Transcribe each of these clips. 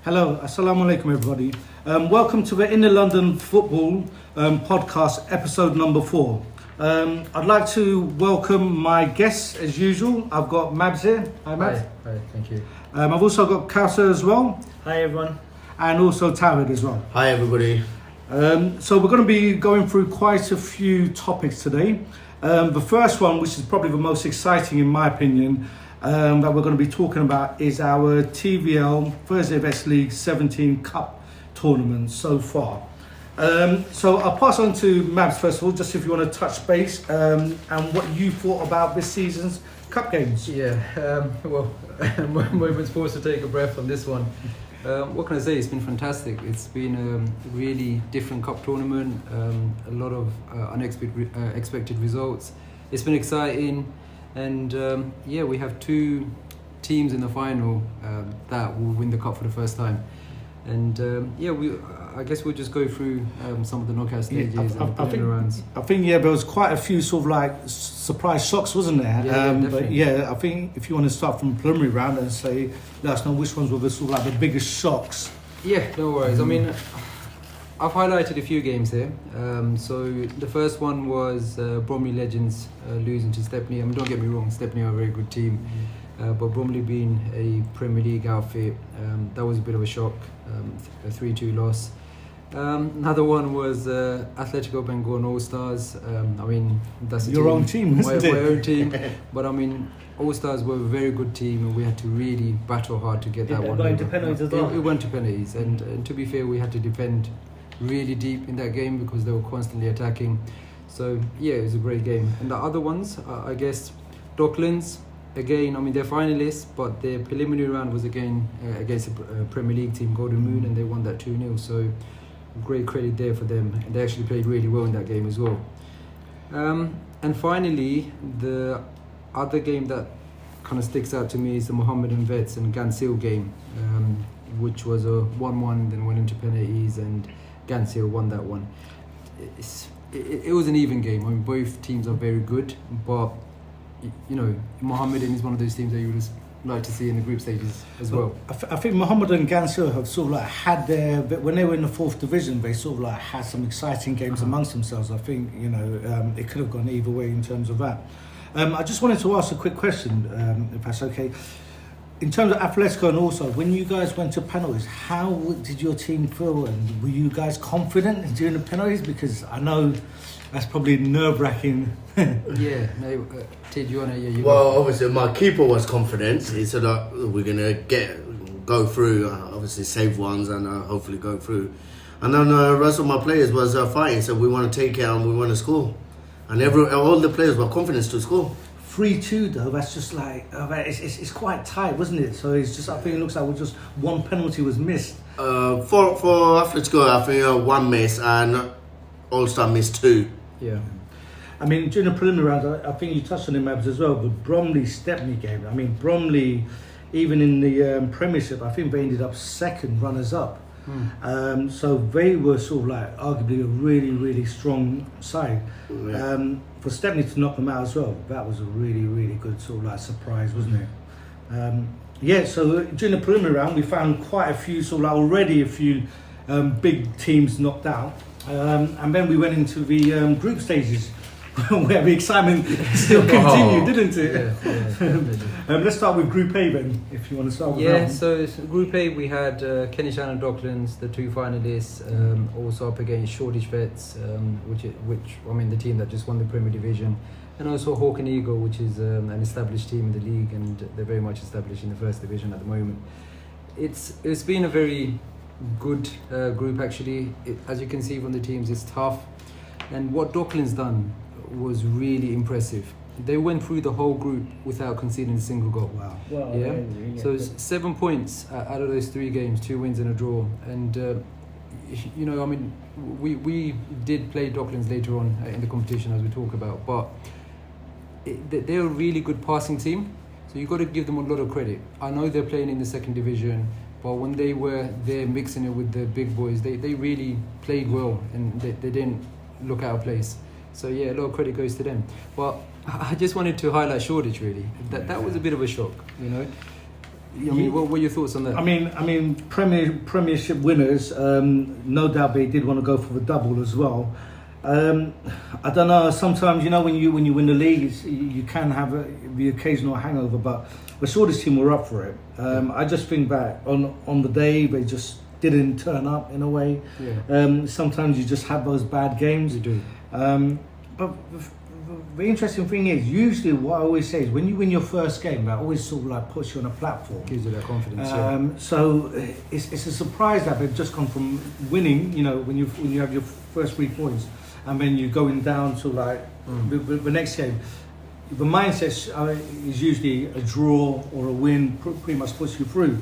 Hello, assalamu alaikum everybody. Welcome to the Inner London Football podcast, episode number 4. I'd like to welcome my guests as usual. I've got Mabs here. Hi Mabs. Hi, thank you. I've also got Kausa as well. Hi everyone. And also Tawid as well. Hi everybody. So we're going to be going through quite a few topics today. The first one, which is probably the most exciting in my opinion, that we're going to be talking about is our TVL Thursday Best League 17 Cup tournament so far. So I'll pass on to Mabs first of all, just if you want to touch base and what you thought about this season's Cup games. Yeah, moments forced to take a breath on this one. What can I say? It's been fantastic. It's been a really different cup tournament, a lot of unexpected results. It's been exciting, and we have 2 teams in the final that will win the cup for the first time. And I guess we'll just go through some of the knockout stages and preliminary rounds. I think there was quite a few sort of like surprise shocks, wasn't there? Definitely. But I think if you want to start from the preliminary round and say, let us know which ones were the sort of like the biggest shocks. Yeah, no worries. I mean, I've highlighted a few games here. So the first one was Bromley Legends losing to Stepney. I mean, don't get me wrong, Stepney are a very good team. But Bromley being a Premier League outfit, that was a bit of a shock, a 3-2 loss. Another one was Atletico Bengal All-Stars. I mean, that's your own team, isn't it? My own team. But I mean, All-Stars were a very good team and we had to really battle hard to get that one. It went to penalties as well. It went to penalties, and to be fair, we had to defend really deep in that game because they were constantly attacking. So yeah, it was a great game. And the other ones, I guess, Docklands. Again, I mean, they're finalists, but their preliminary round was again against a Premier League team, Golden Moon, and they won that 2-0. So, great credit there for them. And they actually played really well in that game as well. And finally, the other game that kind of sticks out to me is the Mohammedan Vets and Gansil game, which was a 1-1, then went into penalties, and Gansil won that one. It was an even game. I mean, both teams are very good, but you know, Mohammedan is one of those teams that you would just like to see in the group stages as well. I think Mohammedan and Gansil have sort of like had when they were in the 4th division, they sort of like had some exciting games amongst themselves. I think, you know, it could have gone either way in terms of that. I just wanted to ask a quick question, if that's okay. In terms of Atletico and also, when you guys went to penalties, how did your team feel? And were you guys confident during the penalties? Because I know that's probably nerve-wracking. Yeah, no, Tid, you want to... Well, obviously my keeper was confident. He said that we're going to go through, obviously save ones and hopefully go through. And then the rest of my players was fighting, so we want to take it and we want to score. And all the players were confident to score. 3-2 though, that's just like, it's quite tight, wasn't it? So it's just, I think it looks like just one penalty was missed. For Atletico, I think 1 miss and All-Star missed 2. Yeah. I mean, during the preliminary rounds, I think you touched on the Mabs as well, but Bromley-Stepney game, I mean, Bromley, even in the Premiership, I think they ended up second runners-up. So they were sort of like arguably a really, really strong side. Yeah. For Stepney to knock them out as well, that was a really, really good sort of like surprise, wasn't it? So during the preliminary round, we found quite a few already a few big teams knocked out. And then we went into the group stages where the excitement still continued, didn't it? Yeah, let's start with Group A then, if you want to start with that one. So Group A we had Kenishan and Docklands, the 2 finalists, also up against Shoreditch Vets, which I mean the team that just won the Premier Division, and also Hawk and Eagle, which is an established team in the league, and they're very much established in the 1st Division at the moment. It's been a very good group actually. As you can see from the teams, it's tough, and what Docklands done was really impressive. They went through the whole group without conceding a single goal. Wow. Well, Yeah. So it's 7 points out of those 3 games, 2 wins and a draw. And you know, I mean, we did play Docklands later on in the competition as we talk about, but they're a really good passing team. So you've got to give them a lot of credit. I know they're playing in the 2nd division, but when they were there mixing it with the big boys, they really played well and they didn't look out of place. So yeah, a lot of credit goes to them. But I just wanted to highlight Shoreditch really. That was a bit of a shock, you know. what were your thoughts on that? I mean, Premiership winners. No doubt they did want to go for the double as well. I don't know. Sometimes when you win the league, you can have the occasional hangover. But I saw this team were up for it. I just think back on the day they just didn't turn up in a way. Yeah. Sometimes you just have those bad games. You do. But the interesting thing is, usually what I always say is when you win your first game, that always sort of like puts you on a platform. Gives you that confidence. So it's a surprise that they've just come from winning. When you have your first 3 points, and then you're going down to like the next game. The mindset is usually a draw or a win pretty much puts you through.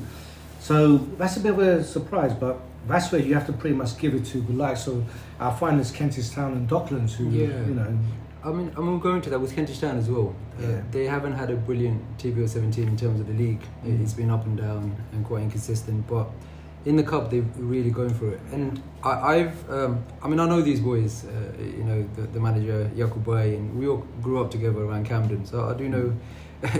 So that's a bit of a surprise, but that's where you have to pretty much give it to the likes of our finalists, Kentish Town and Docklands, who I mean, I'm going to that with Kentish Town as well. They haven't had a brilliant TBO 17 in terms of the league. It's been up and down and quite inconsistent, but in the cup they've really going for it. And I know these boys. The manager Yakub Bay, and we all grew up together around Camden, so I do know.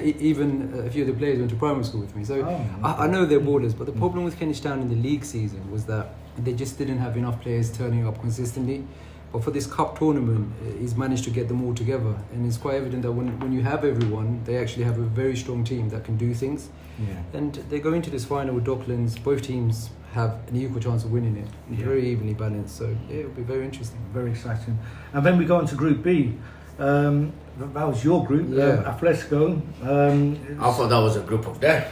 Even a few of the players went to primary school with me, so I know they're ballers. But the problem with Kentish Town in the league season was that they just didn't have enough players turning up consistently. But for this cup tournament, he's managed to get them all together, and it's quite evident that when you have everyone, they actually have a very strong team that can do things. Yeah. And they go into this final with Docklands. Both teams have an equal chance of winning it. Very evenly balanced, so it'll be very interesting. Very exciting. And then we go on to Group B. That was your group, Atletico. I thought that was a group of death.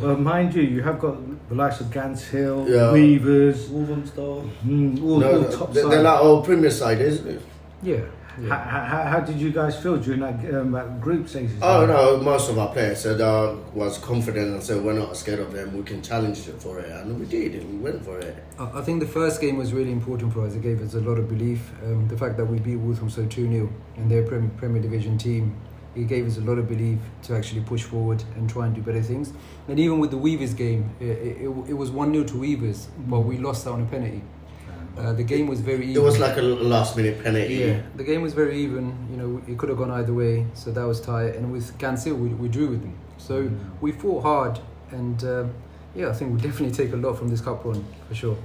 Well, mind you have got the likes of Gants Hill, Yeah. Weavers, Wolverhampton. all top they're side. like all Premier side, isn't it? Yeah. How did you guys feel during that group stage? Oh no, most of our players said was confident and said we're not scared of them. We can challenge it for it, and we did. And we went for it. I think the first game was really important for us. It gave us a lot of belief. The fact that we beat Wolverhampton 2-0 and their Premier Division team, it gave us a lot of belief to actually push forward and try and do better things. And even with the Weavers game, it was 1-0 to Weavers, but we lost out on a penalty. The game was very even. It was like a last minute penalty. Yeah, the game was very even. It could have gone either way, so that was tight. And with Gansil, we drew with them. So we fought hard, and I think we definitely take a lot from this cup run for sure.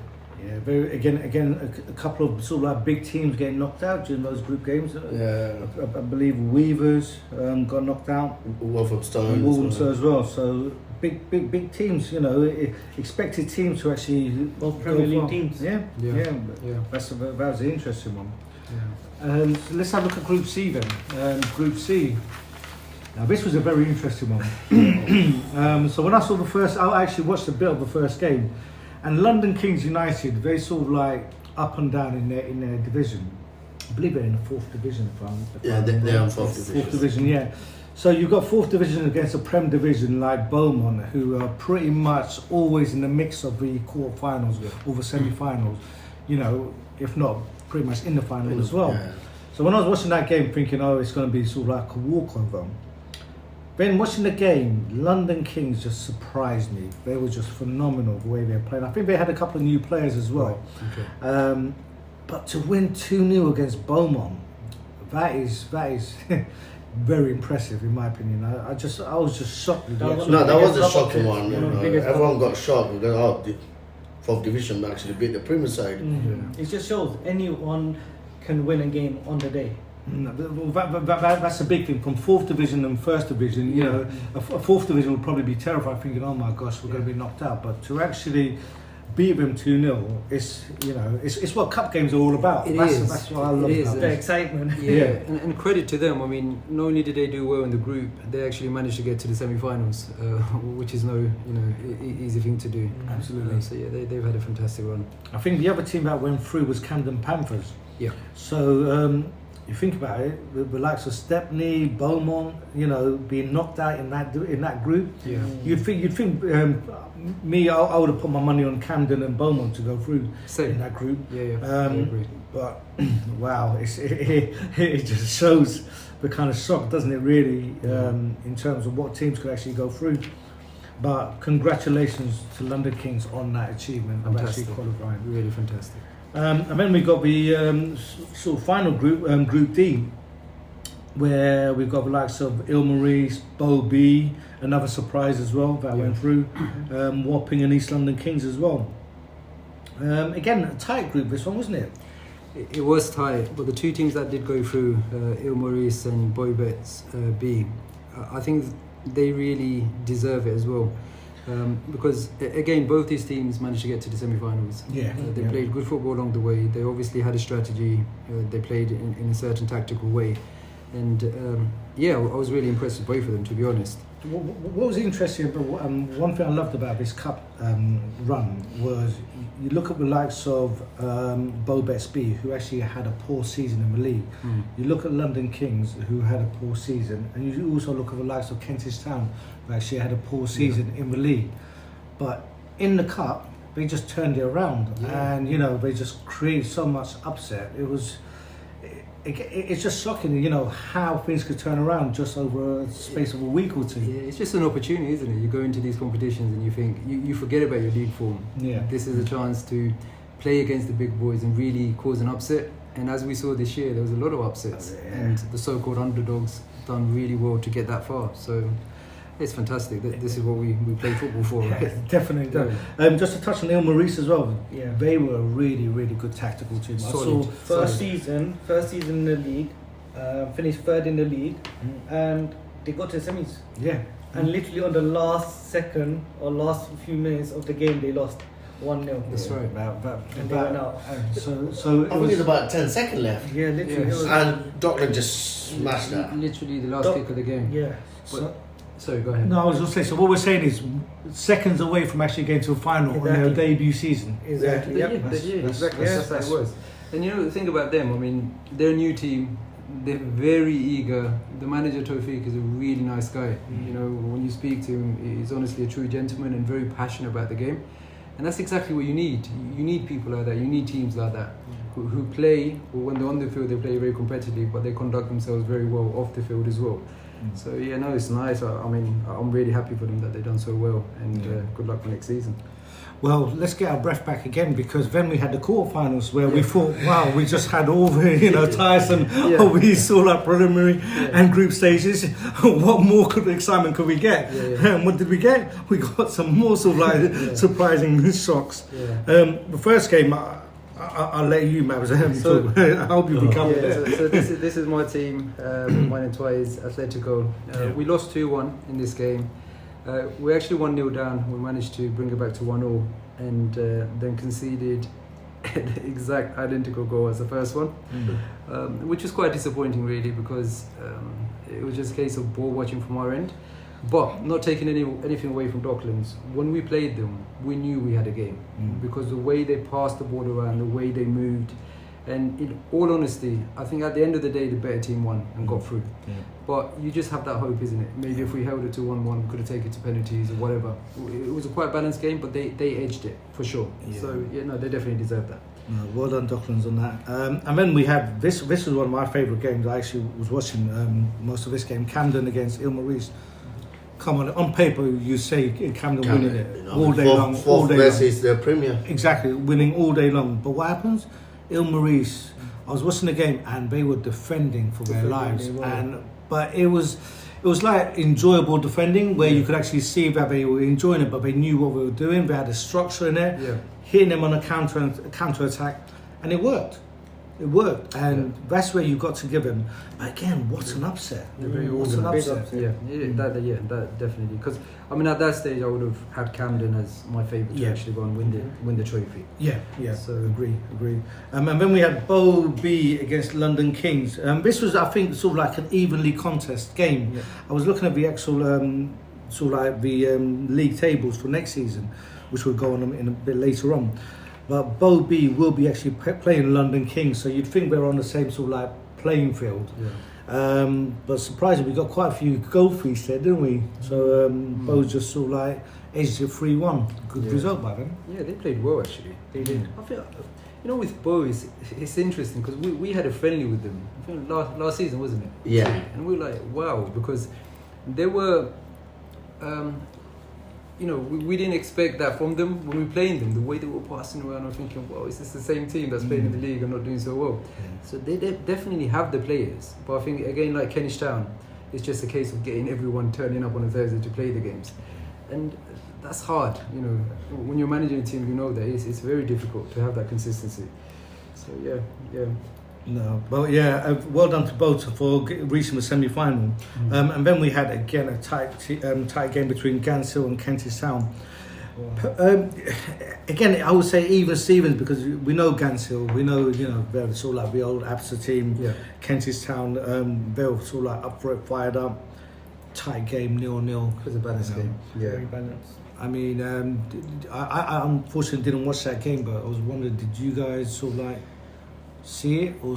Yeah, again, a couple of sort of like big teams getting knocked out during those group games. I believe Weavers got knocked out. Wolverhampton as well. So big teams. Expected teams to actually Both Premier League teams. Yeah. That was an interesting one. Yeah. So let's have a look at Group C then. Group C. Now this was a very interesting one. So when I saw I actually watched a bit of the first game. And London Kings United, they sort of like up and down in their division. I believe they're in the 4th division. They're in 4th division. 4th division, yeah. So you've got 4th division against a Prem division like Beaumont, who are pretty much always in the mix of the quarterfinals or the semi-finals. If not pretty much in the final as well. Yeah. So when I was watching that game, thinking, it's going to be sort of like a walkover. Then watching the game, London Kings just surprised me. They were just phenomenal the way they were playing. I think they had a couple of new players as well. Right. Okay. But to win 2-0 against Beaumont, that is very impressive in my opinion. I was just shocked. That was a shocking one. Everyone got shocked because the 4th division actually beat the Premier side. Mm-hmm. It just shows anyone can win a game on the day. That's a big thing. From 4th division and 1st division, a 4th division will probably be terrified, thinking, "Oh my gosh, we're going to be knocked out." But to actually beat them 2-0, it's what cup games are all about. That's what I love about the excitement. Yeah, and credit to them. I mean, not only did they do well in the group, they actually managed to get to the semi-finals, which is no easy thing to do. Absolutely. So yeah, they've had a fantastic run. I think the other team that went through was Camden Panthers. Yeah. So. You think about it, the likes of Stepney, Beaumont, being knocked out in that group. Yeah. You'd think. I would have put my money on Camden and Beaumont to go through in that group. Yeah. I agree. But wow, it just shows the kind of shock, doesn't it? Really, in terms of what teams could actually go through. But congratulations to London Kings on that achievement of actually qualifying. Really fantastic. And then we got the sort of final group, Group D. where we've got the likes of Maurice, Bo B, another surprise as well that went through, Wapping and East London Kings as well. Again, a tight group this one, wasn't it? It was tight, but the two teams that did go through, Maurice and Boybets B, I think they really deserve it as well. Because again, both these teams managed to get to the semi-finals. They played good football along the way. They obviously had a strategy. They played in a certain tactical way, and I was really impressed with both of them, to be honest. What was interesting about one thing I loved about this cup run was you look at the likes of Boybets B, who actually had a poor season in the league. You look at London Kings, who had a poor season, and you also look at the likes of Kentish Town, who actually had a poor season in the league. But in the cup, they just turned it around, and they just created so much upset. It's just shocking, how things could turn around just over a space of a week or two. Yeah, it's just an opportunity, isn't it? You go into these competitions and you think, you forget about your league form. Yeah. This is a chance to play against the big boys and really cause an upset. And as we saw this year, there was a lot of upsets. And the so-called underdogs done really well to get that far. So it's fantastic. This is what we play football for, right? Yeah, definitely. Yeah. Just to touch on Maurice as well, they were a really, really good tactical team. Solid. First season in the league, finished third in the league, and they got to the semis. Yeah. And literally on the last second or last few minutes of the game, they lost 1-0. That's right. And they went out. So I think it's about 10 seconds left. Yeah, literally. Yes. And Dockland just smashed that. Literally the last kick of the game. Yeah. Sorry, go ahead. No, I was going to say, so what we're saying is seconds away from actually getting to a final on their debut season. Exactly. Exactly. That's how it was. And the thing about them, I mean, they're a new team. They're very eager. The manager Tawfiq is a really nice guy. When you speak to him, he's honestly a true gentleman and very passionate about the game. And that's exactly what you need. You need people like that. You need teams like that who play, or when they're on the field, they play very competitively, but they conduct themselves very well off the field as well. So it's nice. I mean, I'm really happy for them that they've done so well, and good luck for next season. Well, let's get our breath back again, because then we had the quarterfinals where we thought, wow, we just had all the Tyson, we saw like preliminary and group stages. What more excitement could we get? And what did we get? We got some more sort of like surprising shocks. The first game, I'll let you, Mabs. I hope you become there. So this is my team. Mine and twice Atletico. We lost 2-1 in this game. We actually 1-0 down. We managed to bring it back to 1-0, and then conceded the exact identical goal as the first one, which was quite disappointing, really, because it was just a case of ball watching from our end. But not taking anything away from Docklands, when we played them, we knew we had a game, because the way they passed the ball around, the way they moved, and in all honesty, I think at the end of the day, the better team won and got through. But you just have that hope, isn't it? Maybe if we held it to 1-1, we could have taken it to penalties or whatever. It was a quite balanced game, but they edged it for sure. So they definitely deserve that. Well done, Docklands, on that. And then we had this. This was one of my favourite games. I actually was watching most of this game. Camden against Maurice. Come on paper you say Camden winning it all day long. Fourth best is the Premier. Exactly, winning all day long. But what happens? Maurice, I was watching the game and they were defending for their lives. But it was like enjoyable defending, where you could actually see that they were enjoying it, but they knew what they were doing. They had a structure in there, hitting them on a counter attack, and it worked. It worked, and that's where you got to give him. But again, what's an upset? What's an upset? That definitely. Because I mean, at that stage, I would have had Camden as my favourite to actually go and win the trophy. So agree. And then we had Bow B against London Kings. This was, I think, sort of like an evenly contest game. I was looking at the actual sort of like the league tables for next season, which will go on in a bit later on. But Bow B will be actually playing London Kings, so you'd think we're on the same sort of like playing field. But surprisingly, we got quite a few goal fees there, didn't we? So Bow just sort of like edged it 3-1. Good result by them. Yeah, they played well actually. They did. I feel, with Bow, it's interesting because we had a friendly with them. I think last season, wasn't it? Yeah. And we were like, wow, because they were. we didn't expect that from them when we playing them. The way they were passing around, I'm thinking, wow, is this the same team that's playing in the league and not doing so well? Yeah. So they definitely have the players. But I think, again, like Kennish Town, it's just a case of getting everyone turning up on a Thursday to play the games. And that's hard, when you're managing a team, that it's very difficult to have that consistency. So, yeah. No, but yeah, well done to both for reaching the semi-final. And then we had again a tight game between Ganshill and Kentish Town. Again, I would say even Stevens, because we know Ganshill, we know they're sort of like the old Absa team. Yeah. Kentish Town, they're sort of like up for it, fired up. Tight game, 0-0. It was a balanced game. Yeah. Very balanced. I mean, I unfortunately didn't watch that game, but I was wondering, did you guys sort of like see it or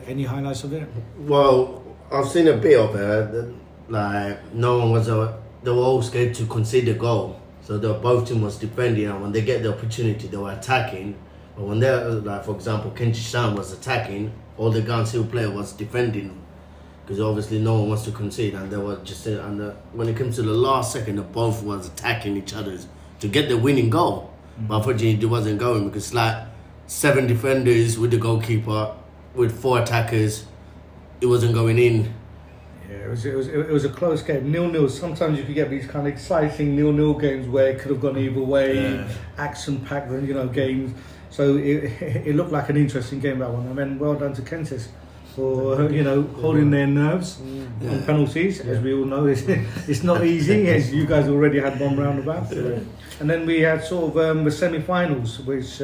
any highlights of it? Well, I've seen a bit of it. Like no one was. They were all scared to concede a goal, so both teams was defending, and when they get the opportunity, they were attacking. But when they're like, for example, Kentish Town was attacking, all the Ganshill player was defending, because obviously no one wants to concede, and they were just. And when it comes to the last second, they both was attacking each other to get the winning goal. But unfortunately, it wasn't going because like 7 defenders with the goalkeeper, with 4 attackers, it wasn't going in. Yeah, it was a close game, 0-0. Sometimes you could get these kind of exciting 0-0 games where it could have gone either way, action-packed, games. So it looked like an interesting game, that one. And then well done to Kentish for holding their nerves on penalties. As we all know, it's not easy, as you guys already had one roundabout. And then we had sort of the semi-finals, which.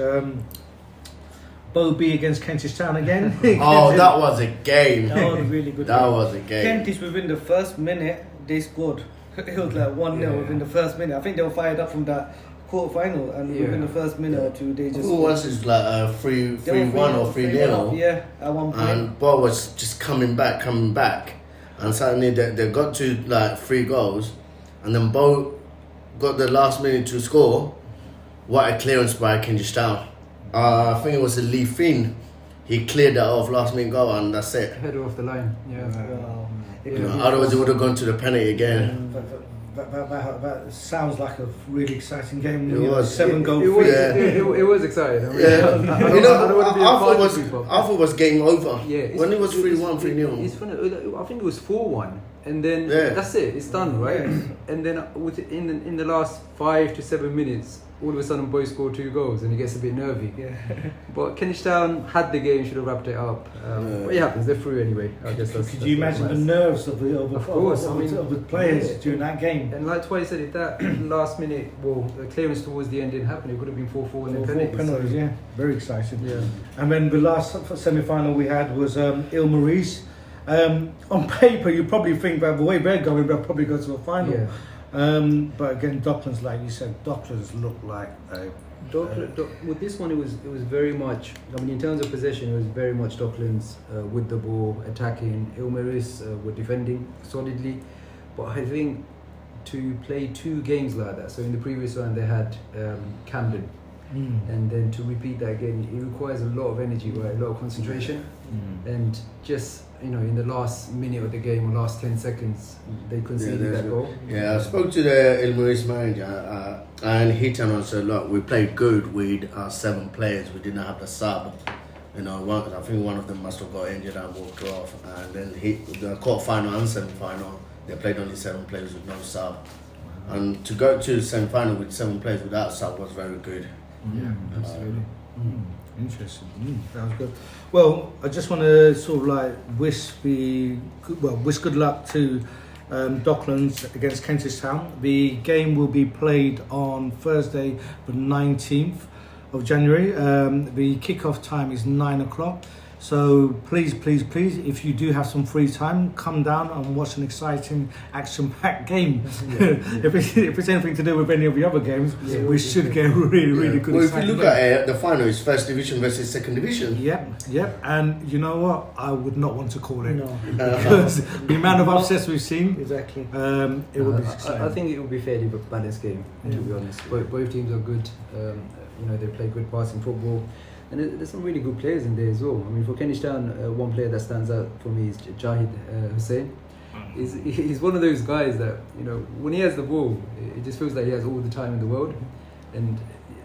Bow B against Kentish Town again. Oh, that was a game. That was a really good That game. was a game. Kentish, within the first minute, they scored. It was like 1-0 within the first minute. I think they were fired up from that quarter-final, and within the first minute or two, they just... Who was it? Like 3-1 or 3-0? Yeah, at one point. And Bow was just coming back. And suddenly they got to like 3 goals, and then Bow got the last minute to score. What a clearance by Kentish Town. I think it was a Lee Finn. He cleared that off, last minute goal, and that's it. Header off the line. Yeah. Wow. Otherwise, it would have gone to the penalty again. That sounds like a really exciting game. It was. 7 goal. It was exciting. I mean, Yeah, I don't want to be a I thought party people. it was game over. Yeah, when it was 3-1, 3-0. It's funny. I think it was 4-1, and then that's it. It's done, right? And then in the last 5 to 7 minutes, all of a sudden, boys score 2 goals, and it gets a bit nervy. Yeah. But Kentish Town had the game, should have wrapped it up. But it happens. They're through anyway. I guess that's. Could you imagine the nerves of the players yeah. during that game? And like Twice said, if that last minute, the clearance towards the end didn't happen, it could have been 4-4 and then 4 penalties. Yeah, very exciting. Yeah. And then the last semi-final we had was Il Maurice. On paper, you probably think that the way they're going, they'll probably go to a final. Yeah. But again, Docklands, like you said, Docklands look like with this one, it was very much. I mean, in terms of possession, it was very much Docklands with the ball attacking. Il Maurice were defending solidly, but I think to play 2 games like that. So in the previous one, they had Camden. And then to repeat that again, it requires a lot of energy, right? A lot of concentration, and just in the last minute of the game or last 10 seconds, they conceded that goal. Yeah, I spoke to the Il Maurice manager, and he told us, look, we played good with 7 players. We didn't have the sub. I think one of them must have got injured and walked off. And then the quarter-final and semi-final, they played only 7 players with no sub. And to go to the semi-final with 7 players without sub was very good. Yeah, absolutely. Interesting. That was good. Well, I just want to sort of like wish good luck to Docklands against Kentish Town. The game will be played on Thursday, the 19th of January. The kickoff time is 9 o'clock. So please, if you do have some free time, come down and watch an exciting, action-packed game. If it's anything to do with any of the other games, we should get really good. Well, if you look at it, the final is First Division versus Second Division. Yep. And you know what? I would not want to call it. No. Because the amount of upsets we've seen, Exactly. it would be exciting. I think it will be fairly balanced game, to be honest. Both teams are good. They play good passing football. And there's some really good players in there as well. I mean, for Kentish Town, one player that stands out for me is Jahid Hussain. he's one of those guys that, you know, when he has the ball, it just feels like he has all the time in the world, and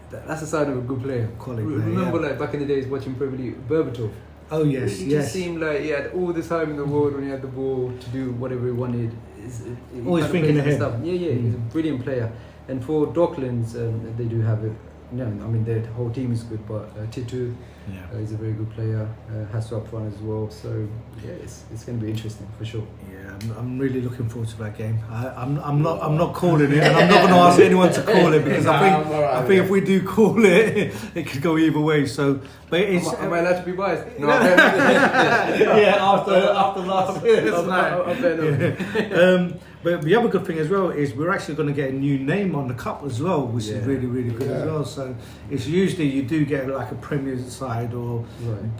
that's a sign of a good player. Quality player, Remember, yeah. like back in the days watching Premier League, Berbatov. Oh yes, He yes. just seemed like he had all the time in the world when he had the ball to do whatever he wanted. He Always kind of thinking plays ahead. stuff. Yeah, he's a brilliant player. And for Docklands, they do have it. No, I mean their whole team is good, but Titu is a very good player. Has to up front as well. So yeah, it's going to be interesting for sure. Yeah, I'm really looking forward to that game. I'm not calling it, and I'm not going to ask anyone to call it because I think if we do call it, it could go either way. So, but it's Am I allowed to be biased? No. yeah, after last I'm but the other good thing as well is we're actually going to get a new name on the cup as well, which is really, really good as well. So it's usually you do get like a Premier side or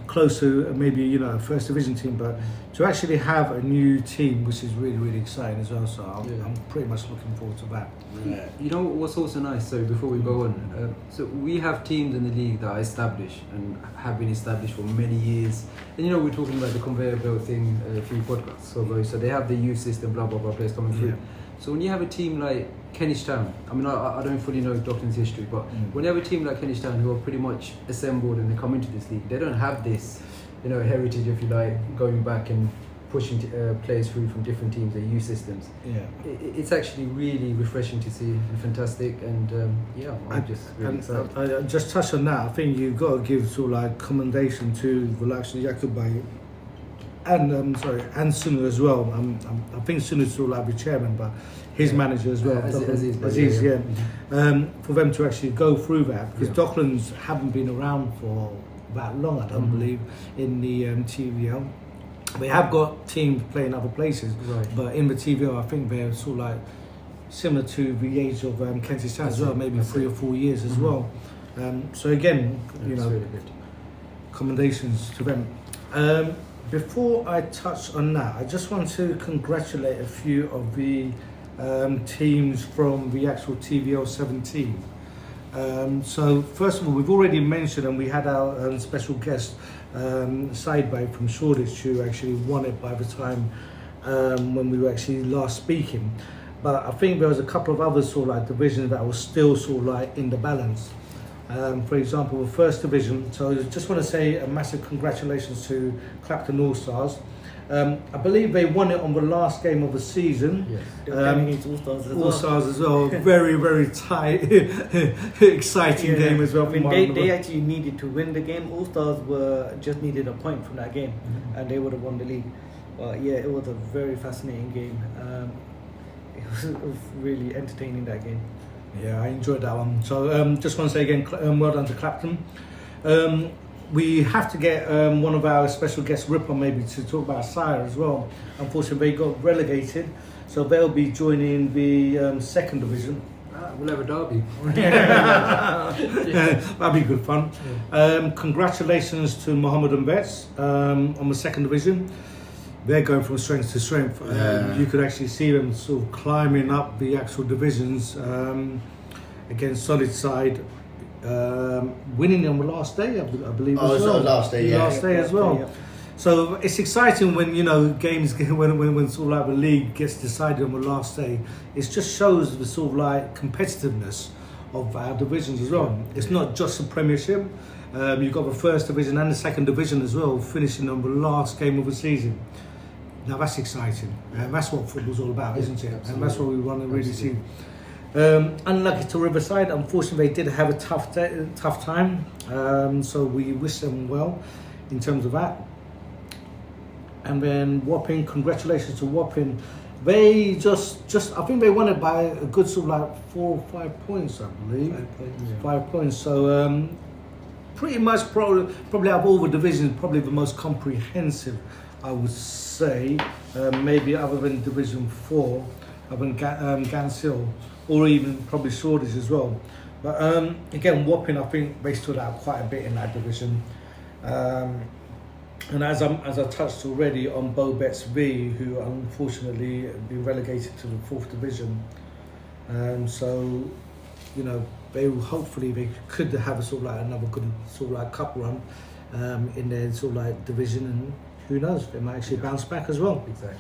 close to maybe, you know, a first division team, but to actually have a new team, which is really, really exciting as well. So I'm pretty much looking forward to that. Yeah. You know what's also nice, so before we go on, so we have teams in the league that are established and have been established for many years. And you know, we're talking about the conveyor belt thing a few podcasts ago, so they have the youth system, blah blah blah, players coming through. So when you have a team like Kennish Town, I mean, I don't fully know Docklands history, but when you have a team like Kennish Town who are pretty much assembled and they come into this league, they don't have this, you know, heritage, if you like, going back and pushing players through from different teams, their youth systems. It's actually really refreshing to see and fantastic, and I'm just really excited. I just touch on that. I think you've got to give sort of like commendation to Relax and Yakubai and and Sunu as well. I think Sunu's sort of like the chairman, but his manager as well. Aziz, for them to actually go through that, because Docklands haven't been around for that long, I don't believe, in the TVL. They have got teams playing other places, but in the TVL, I think they're sort of like similar to the age of Kentish Town as well, maybe 3 or 4 years as well. So again, you know, really good. commendations to them. Before I touch on that, I just want to congratulate a few of the teams from the actual TVL 17. So first of all, we've already mentioned, and we had our special guest Sidebay from Shoreditch, who actually won it by the time when we were actually last speaking. But I think there was a couple of other sort of like divisions that were still sort of like in the balance. For example, the first division. So I just want to say a massive congratulations to Clapton All Stars. I believe they won it on the last game of the season. Yes. They were playing against All Stars as well. Very, very tight, exciting game as well. I mean, they actually needed to win the game. All Stars just needed a point from that game, and they would have won the league. But yeah, it was a very fascinating game. It was really entertaining, that game. Yeah, I enjoyed that one. So just want to say again, well done to Clapton. We have to get one of our special guests, Ripper, maybe to talk about Sire as well. Unfortunately, they got relegated, so they'll be joining the second division. We'll have a derby. That'd be good fun. Congratulations to Mohammed and Betts on the second division. They're going from strength to strength. You could actually see them sort of climbing up the actual divisions against solid side. Winning on the last day, I believe. Oh, as well. last day, yeah. Last day as well. Yeah. So it's exciting when, you know, games when sort of like the league gets decided on the last day. It just shows the sort of like competitiveness of our divisions as well. It's not just the Premiership. You've got the first division and the second division as well, finishing on the last game of the season. Now that's exciting. That's what football's all about, isn't it? Absolutely. And that's what we want to really see. Unlucky to Riverside, unfortunately they did have a tough time, so we wish them well in terms of that. And then Wapping, congratulations to Wapping. They just I think they won it by a good sort of like 4 or 5 points, I believe. 5 points. 5 points. So pretty much probably out of all the divisions, probably the most comprehensive, I would say. Maybe other than Division 4, other than Gans Hill, or even probably Shoreditch as well. But again, Wapping, I think they stood out quite a bit in that division. And as I touched already on Bobets V, who unfortunately been relegated to the 4th division. So, you know, hopefully they could have a sort of like another good sort of like cup run in their sort of like division, and who knows, they might actually bounce back as well. Exactly.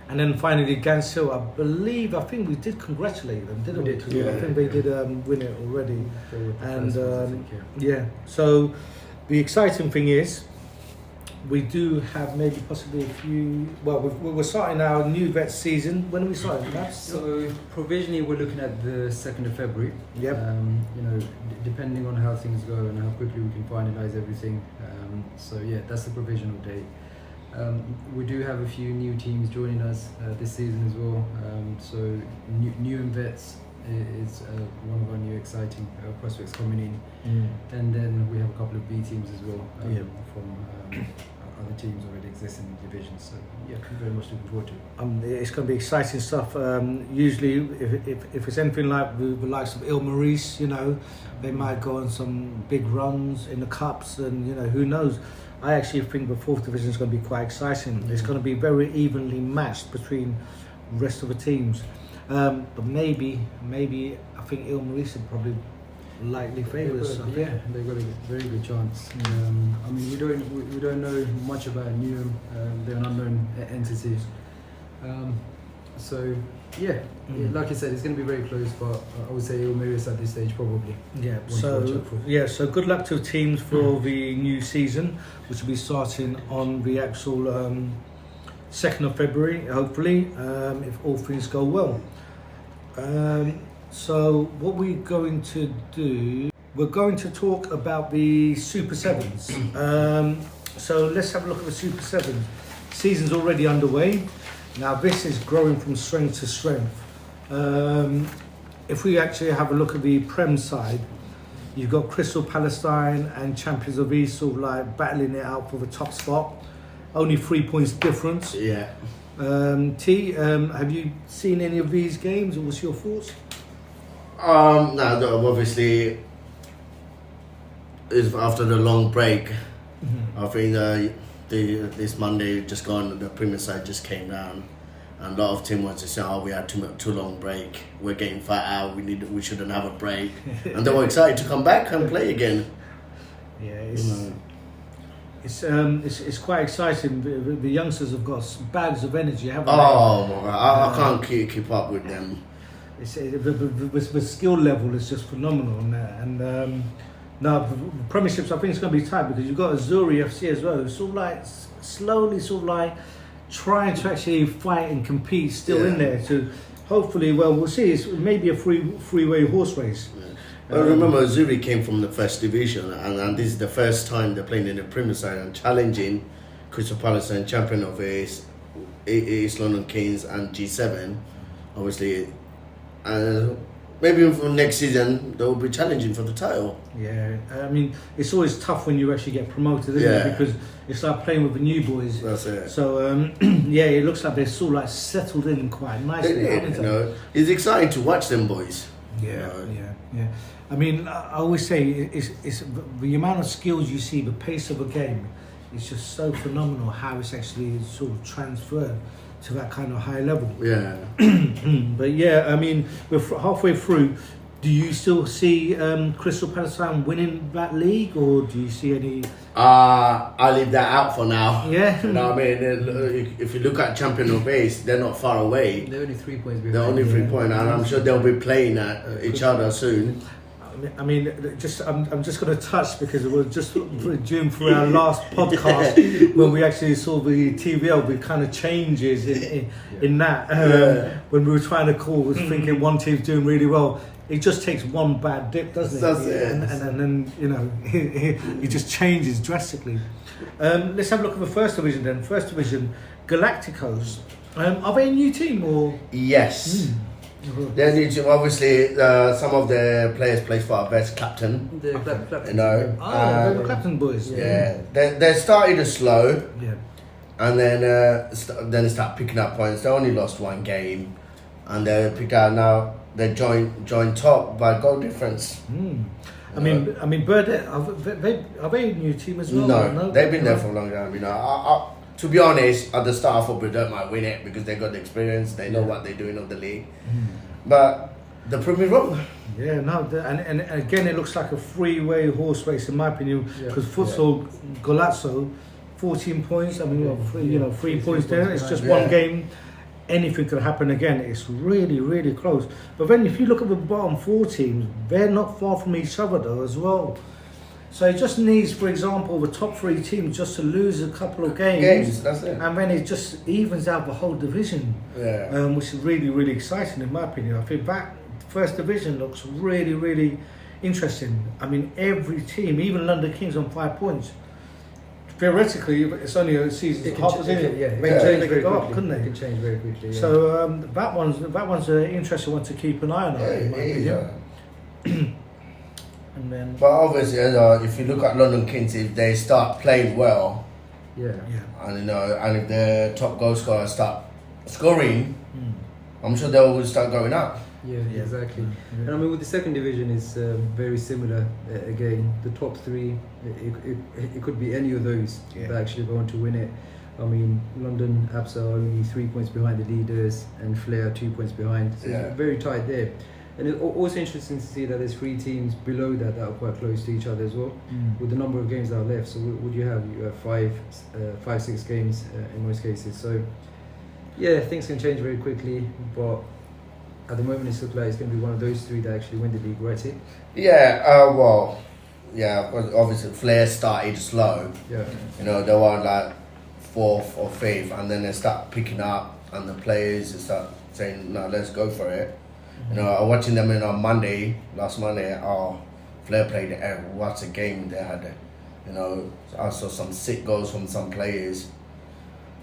And then finally, Gansil, I think we did congratulate them, didn't we? We did, Yeah. I yeah. think they did win it already. They were the And first ones, I think, yeah, so the exciting thing is we do have maybe possibly a few. Well, we're starting our new vet season. When are we starting? So provisionally, we're looking at the 2nd of February. Yep. You know, depending on how things go and how quickly we can finalise everything. So yeah, that's the provisional date. We do have a few new teams joining us this season as well. So new and vets is one of our new exciting prospects coming in, and then we have a couple of B teams as well from other teams already exist in the division. So yeah, I'm very much looking forward to it. It's going to be exciting stuff. Usually, if it's anything like the likes of Il Maurice, you know, they might go on some big runs in the cups, and you know, who knows. I actually think the 4th division is going to be quite exciting. It's going to be very evenly matched between the rest of the teams. But maybe I think Il Maurice are probably likely favourites. Yeah, they've got a very good chance. I mean, we don't know much about Newham. They're an unknown entity. So yeah, like I said, it's going to be very close. But I would say Il Maurice at this stage probably. Yeah. One to watch out for. So good luck to teams for the new season, which will be starting on the actual 2nd of February, hopefully, if all things go well. So what we're going to do, we're going to talk about the Super Sevens. So let's have a look at the Super Sevens. Season's already underway. Now this is growing from strength to strength. If we actually have a look at the Prem side, you've got Crystal Palestine and Champions of East sort of like battling it out for the top spot. Only 3 points difference. Yeah. T, have you seen any of these games, or what's your thoughts? No, obviously, is after the long break. I think this Monday just gone, the Premier side just came down, and a lot of teams want to say, "Oh, we had too long break. We're getting fat out. We shouldn't have a break," and they were excited to come back and play again. Yeah, it's quite exciting. The youngsters have got bags of energy, haven't they? Oh, my God. I can't keep up with them. The skill level is just phenomenal, and now the premierships, I think it's going to be tight because you've got Azuri FC as well, who's sort of like slowly trying to actually fight and compete still in there to hopefully, well, we'll see, it's maybe a freeway horse race. I remember Zuri came from the first division, and this is the first time they're playing in the Premier side and challenging Crystal Palace and champion of East London Kings and G7, obviously. Maybe for next season they will be challenging for the title. Yeah, I mean, it's always tough when you actually get promoted, isn't it? Because it's like playing with the new boys. That's it. So yeah, it looks like they're sort of like settled in quite nicely. It's exciting to watch them boys. Yeah. I mean, I always say it's the amount of skills you see, the pace of a game, it's just so phenomenal how it's actually sort of transferred to that kind of high level. Yeah. But yeah, I mean, we're halfway through. Do you still see Crystal Palestine winning that league, or do you see any? I'll leave that out for now. Yeah. You know what I mean? If you look at Champion of Base, they're not far away. They're only 3 points behind. They're only 3 points, and I'm sure they'll be playing at each other soon. I mean, I'm just going to touch because we're just doing for our last podcast when we actually saw the TVL, the kind of changes in that when we were trying to call, was thinking one team's doing really well. It just takes one bad dip, doesn't it? That's it. And then you know it just changes drastically. Let's have a look at the first division then. First division, Galacticos. Are they a new team or? Yes. They need to, obviously, some of the players play for our best captain. The Clapton. You know. They're the Clapton boys. Yeah. They started slow. Yeah. And then they start picking up points. They only lost one game, and they picked out now. They joined top by goal difference. I mean, Burdett, are they a new team as well? No, they've been there for a long time. You know, to be honest, at the start, I thought Burdett might win it because they got the experience. They know what they're doing of the league. But they proved me wrong. Yeah, no, and again, it looks like a freeway horse race in my opinion. Because Futsal Golazzo, 14 points. I mean, 3 points there. It's just one game anything could happen again. It's really, really close. But then if you look at the bottom 4 teams, they're not far from each other though as well. So it just needs, for example, the top 3 teams just to lose a couple of games, That's it. and then it just evens out the whole division, Yeah. which is really, really exciting in my opinion. I think that first division looks really, really interesting. I mean, every team, even London Kings on 5 points, theoretically, it's only a season's half, isn't it? Yeah, They could go up, couldn't It they? can change very quickly. Yeah. So that one's an interesting one to keep an eye on. in my opinion. And then, But obviously, if you look at London Kings, if they start playing well, yeah. and and if the top goal scorers start scoring, I'm sure they will start going up. Yeah, exactly. And I mean, with the second division, it's very similar. Again, the top 3, it could be any of those that actually go on to win it. I mean, London Absa are only 3 points behind the leaders, and Flair 2 points behind. So it's very tight there. And it's also interesting to see that there's 3 teams below that are quite close to each other as well, with the number of games that are left. So what do you have? You have 5, 6 games in most cases. So yeah, things can change very quickly, but at the moment it looks like it's going to be one of those 3 that actually win the league, right? Sid? Yeah. Because obviously Flair started slow. Yeah. You know, they were like 4th or 5th, and then they start picking up, and the players start saying, "No, let's go for it." You know, I was watching them on last Monday. Oh, Flair played what a game they had. You know, I saw some sick goals from some players,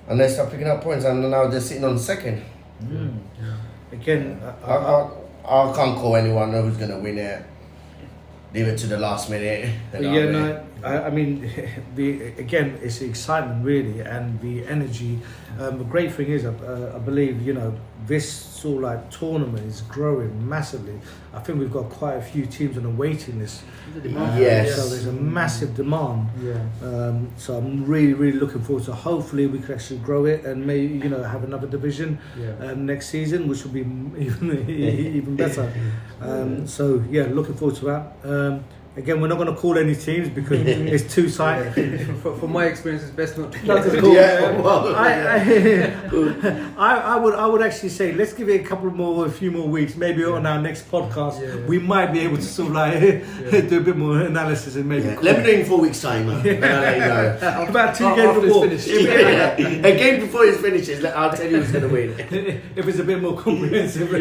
and they start picking up points, and now they're sitting on 2nd. again, I can't call anyone who's gonna win it. Leave it to the last minute. I mean, again, it's the excitement really and the energy. The great thing is, I believe, you know, this sort of like tournament is growing massively. I think we've got quite a few teams on the waiting list. Yes. So there's a massive demand. Yeah. So I'm really, really looking forward to. Hopefully, we can actually grow it and maybe, you know, have another division next season, which will be even better. So yeah, looking forward to that. Again, we're not going to call any teams because it's too tight. From my experience, it's best not to. I would actually say let's give it a few more weeks. Maybe on our next podcast, we might be able to sort of like do a bit more analysis and maybe. Let me know in 4 weeks' time. Then I'll let you know. About 2 games before. A game before it finishes, I'll tell you who's going to win. If it's a bit more comprehensive.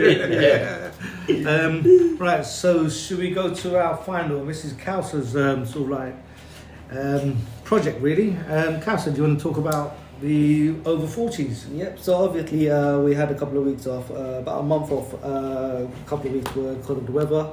Right, so should we go to our final? This is Kausa's sort of like project, really. Kausa, do you want to talk about the over 40s? Yep. So obviously we had a couple of weeks off, about a month off. A couple of weeks were because of the weather,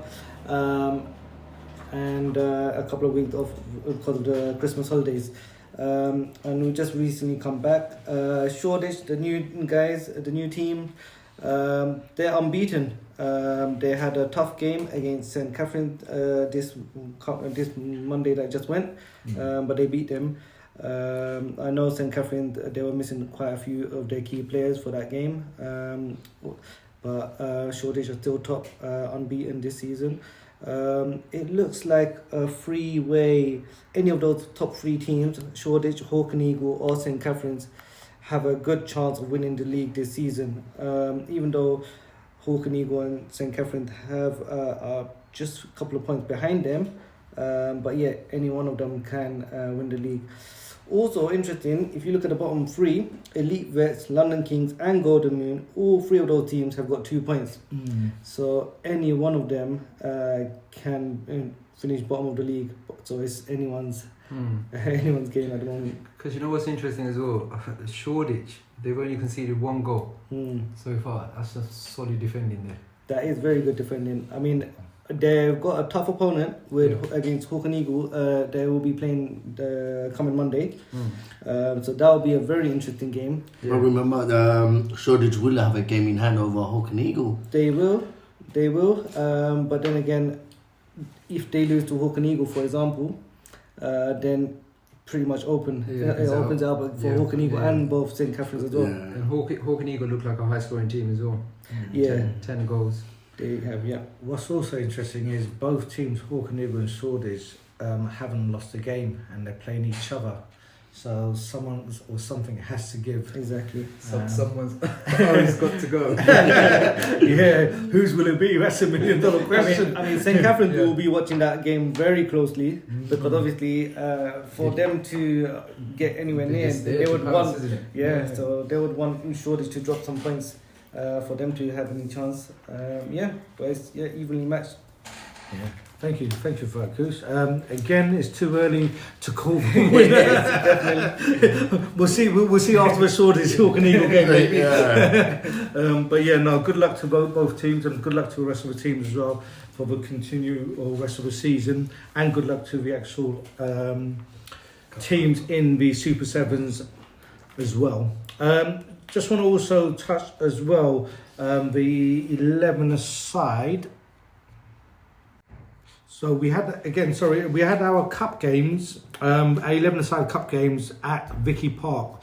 and a couple of weeks off because of the Christmas holidays. And we just recently come back. Shoreditch, the new guys, the new team, they're unbeaten. They had a tough game against St. Catherine this Monday that just went, but they beat them. I know St. Catherine, they were missing quite a few of their key players for that game, but Shoreditch are still top, unbeaten this season. It looks like a three-way. Any of those top 3 teams, Shoreditch, Hawk and Eagle or St. Catherine's, have a good chance of winning the league this season, even though Hawk and Eagle and St. Catherine have just a couple of points behind them, but yeah, any one of them can win the league. Also interesting, if you look at the bottom 3, Elite Vets, London Kings and Golden Moon, all 3 of those teams have got 2 points. So any one of them can finish bottom of the league. So it's anyone's game at the moment. Because you know what's interesting as well? Shoreditch, they've only conceded 1 goal so far. That's just solid defending there. That is very good defending. I mean, they've got a tough opponent against Hawk and Eagle. They will be playing the coming Monday. So that will be a very interesting game. I remember Shoreditch will have a game in hand over Hawk and Eagle. They will. But then again, if they lose to Hawk and Eagle, for example, then pretty much it opens up for Hawk and Eagle and both St. Catherine's as well. And Hawk and Eagle look like a high scoring team as well. 10 goals. They have, What's also interesting is both teams, Hawk and Eagle and Shoreditch, haven't lost a game and they're playing each other. So someone or something has to give. Exactly. Someone's always got to go. Yeah, whose will it be? That's $1 million question. I mean, St. Catherine's Yeah. will be watching that game very closely because obviously, for them to get anywhere near, It's there they to would pass, want, isn't it? yeah, so they would want Shoreditch to drop some points for them to have any chance. But it's evenly matched. Yeah. Thank you for that, Goose. Again, it's too early to call for a winner. We'll see after the Shoreditch Hawk and Eagle game, maybe. Yeah. But yeah, no. Good luck to both teams, and good luck to the rest of the teams as well for the rest of the season, and good luck to the actual teams in the Super Sevens as well. Just want to also touch as well the 11-a-side. So we had our cup games, our 11-a-side cup games at Vicky Park,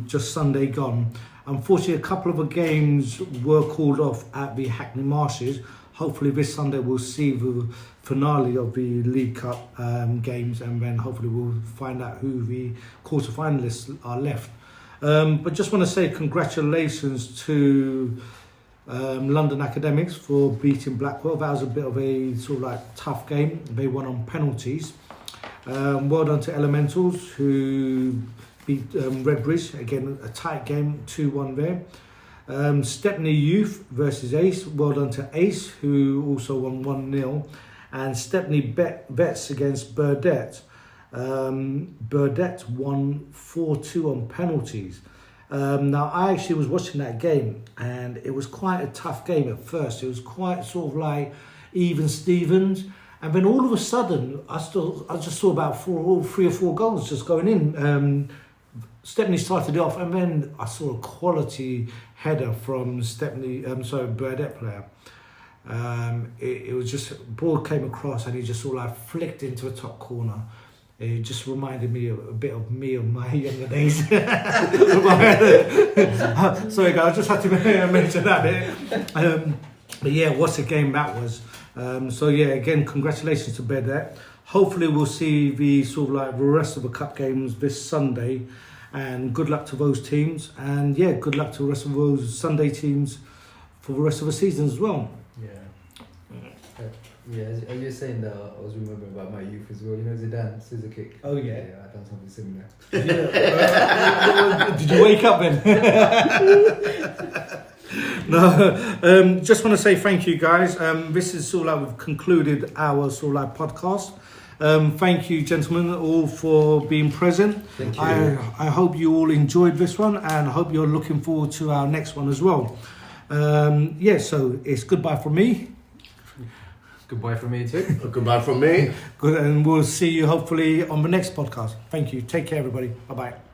just Sunday gone. Unfortunately, a couple of the games were called off at the Hackney Marshes. Hopefully this Sunday we'll see the finale of the League Cup games, and then hopefully we'll find out who the quarter-finalists are left. But just want to say congratulations to London Academics for beating Blackwell. That was a bit of a sort of like tough game. They won on penalties. Well done to Elementals who beat Redbridge. Again, a tight game, 2-1 there. Stepney Youth versus Ace. Well done to Ace who also won 1-0. And Stepney Vets against Burdett. Burdett won 4-2 on penalties. Now, I actually was watching that game, and it was quite a tough game at first. It was quite sort of like even Stevens, and then all of a sudden, I just saw about 3 or 4 goals just going in. Stepney started it off, and then I saw a quality header from Burdett player. It was just ball came across, and he just sort of like flicked into the top corner. It just reminded me a bit of me of my younger days. Sorry, guys, I just had to mention that bit. But yeah, what a game that was. So yeah, again, congratulations to Burdett. Hopefully we'll see the sort of like the rest of the cup games this Sunday, and good luck to those teams. And yeah, good luck to the rest of those Sunday teams for the rest of the season as well. Yeah, as you're saying that, I was remembering about my youth as well. You know, Zidane, scissor kick. Oh yeah. Yeah, I've done something similar. Did you wake up then? No. Just want to say thank you, guys. This is sort of like we've concluded our sort of like podcast. Thank you, gentlemen, all for being present. Thank you. I hope you all enjoyed this one, and I hope you're looking forward to our next one as well. So it's goodbye from me. Goodbye from me too. Goodbye from me. Good, and we'll see you hopefully on the next podcast. Thank you. Take care, everybody. Bye-bye.